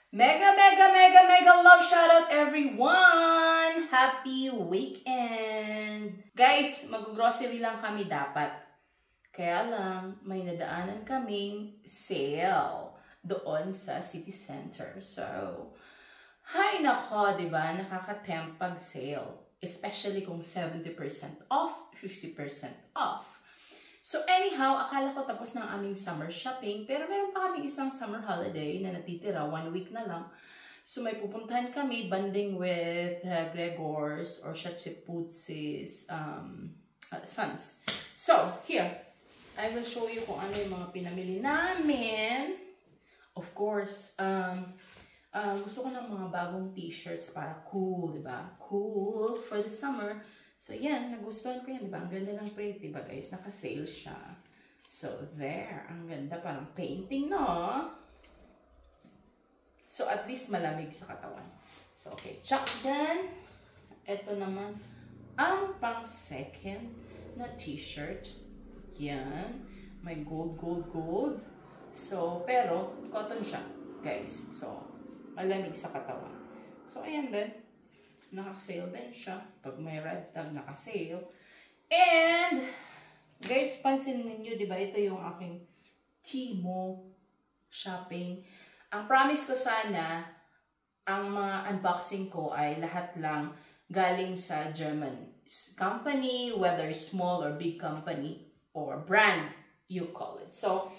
Mega, mega, mega, mega love shoutout everyone! Happy weekend! Guys, mag-grocery lang kami dapat. Kaya lang, may nadaanan kaming sale doon sa city center. So, hay nako, diba? Nakaka-tempt pag sale. Especially kung 70% off, 50% off. So anyhow, akala ko tapos na ang aming summer shopping, pero meron pa kaming isang summer holiday na natitira, 1 week na lang. So may pupuntahan kami, banding with Gregor's or Shatsiputsi's sons. So, here, I will show you kung ano yung mga pinamili namin. Of course, gusto ko ng mga bagong t-shirts para cool, diba? Cool for the summer. So, yan. Nagustuhan ko yan, diba? Ang ganda ng print, diba guys? Naka-sale siya. So, there. Ang ganda. Parang painting, no? So, at least malamig sa katawan. So, okay. Check dyan. Ito naman. Ang pang-second na t-shirt. Yan. May gold, gold, gold. So, pero, cotton siya, guys. So, malamig sa katawan. So, ayan din. Naka-sale din siya. Pag may red tag, naka-sale. And, guys, pansin ninyo, di ba? Ito yung aking Temu shopping. Ang promise ko sana, ang mga unboxing ko ay lahat lang galing sa German company, whether small or big company, or brand, you call it. So,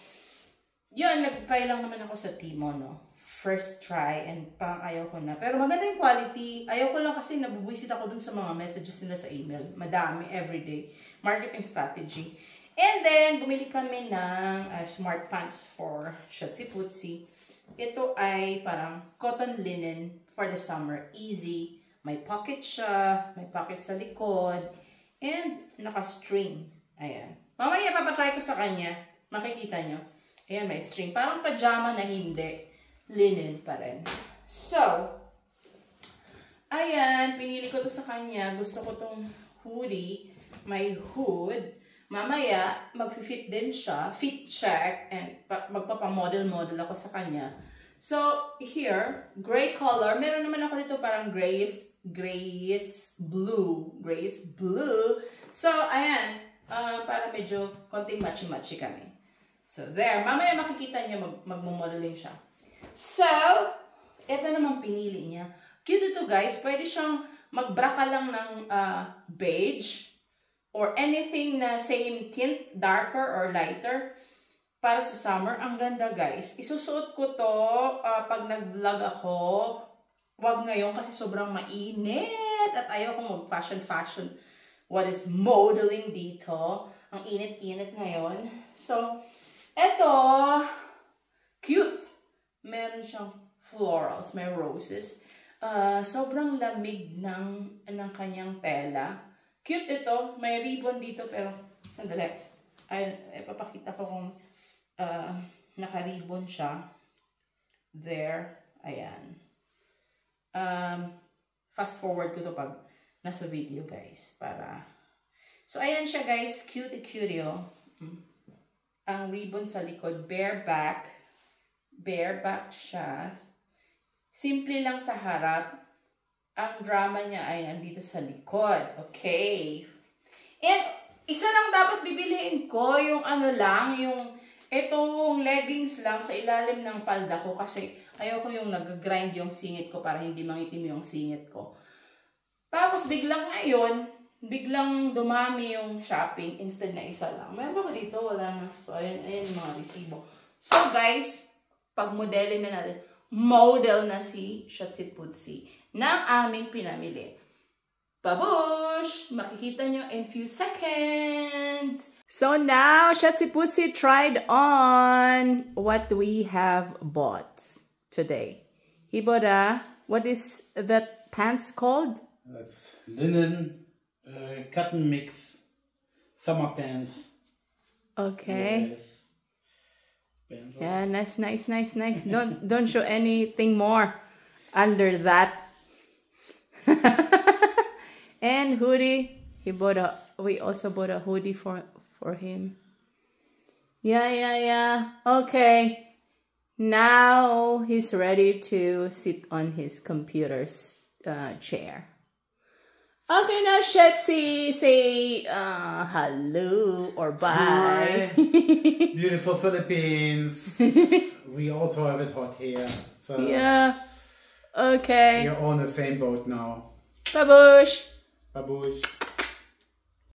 yun, nag-try lang naman ako sa Temu, no? First try, and parang ayaw ko na. Pero maganda yung quality. Ayaw ko lang kasi nabubuisit ako dun sa mga messages nila sa email. Madami, everyday. Marketing strategy. And then, bumili kami ng smart pants for Shatsiputsi. Ito ay parang cotton linen for the summer. Easy. May pocket siya. May pocket sa likod. And naka-string. Ayan. Mamaya papatry ko sa kanya. Makikita nyo. Ayan, may string. Parang pajama na hindi. Linen pa rin. So, ayan, pinili ko to sa kanya. Gusto ko tong hoodie. May hood. Mamaya, mag-fit din siya. Fit check. And magpapamodel-model ako sa kanya. So, here, gray color. Meron naman ako dito parang grayish blue. Grayish blue. So, ayan. Para medyo konting matchy-matchy kami. So, there. Mamaya makikita niyo magmo-modeling siya. So, ito naman pinili niya. Cute ito guys. Pwede siyang mag-bra ka lang ng beige or anything na same tint, darker or lighter para sa summer. Ang ganda guys. Isusuot ko to pag nag-vlog ako. Wag ngayon kasi sobrang mainit at ayaw ko mag-fashion. What is modeling dito? Ang init-init ngayon. So, ito, cute. Meron siyang florals, may roses. Sobrang lamig ng kanyang tela. Cute ito. May ribbon dito pero sandali. Papakita ko kung naka-ribbon siya. There. Ayan. Fast forward ko to pag nasa video guys. So ayan siya guys. Cutie-cutie oh. Ang ribbon sa likod. Bareback. Bareback siya. Simple lang sa harap. Ang drama niya ay nandito sa likod. Okay. And isa lang dapat bibiliin ko. Yung ano lang, yung itong leggings lang sa ilalim ng palda ko. Kasi ayoko yung nag-grind yung singit ko para hindi mangitim yung singit ko. Tapos biglang ngayon, biglang dumami yung shopping. Instead na isa lang. Meron ba ko dito? Wala na. So ayan yung mga resibo. So guys, pag modelin na natin, model na si Shatsiputsi ng aming pinamili. Babush! Makikita nyo in few seconds. So now, Shatsiputsi tried on what we have bought today. He bought what is that pants called? That's linen, cotton mix, summer pants. Okay. Yes. Yeah, nice. Don't show anything more under that. And hoodie. We also bought a hoodie for him. Yeah. Okay. Now he's ready to sit on his computer's chair. Okay, now Shetsi, say hello or bye. Hi. Beautiful Philippines. We also have it hot here. So Yeah. Okay. we're all in the same boat now. Babush. Babush.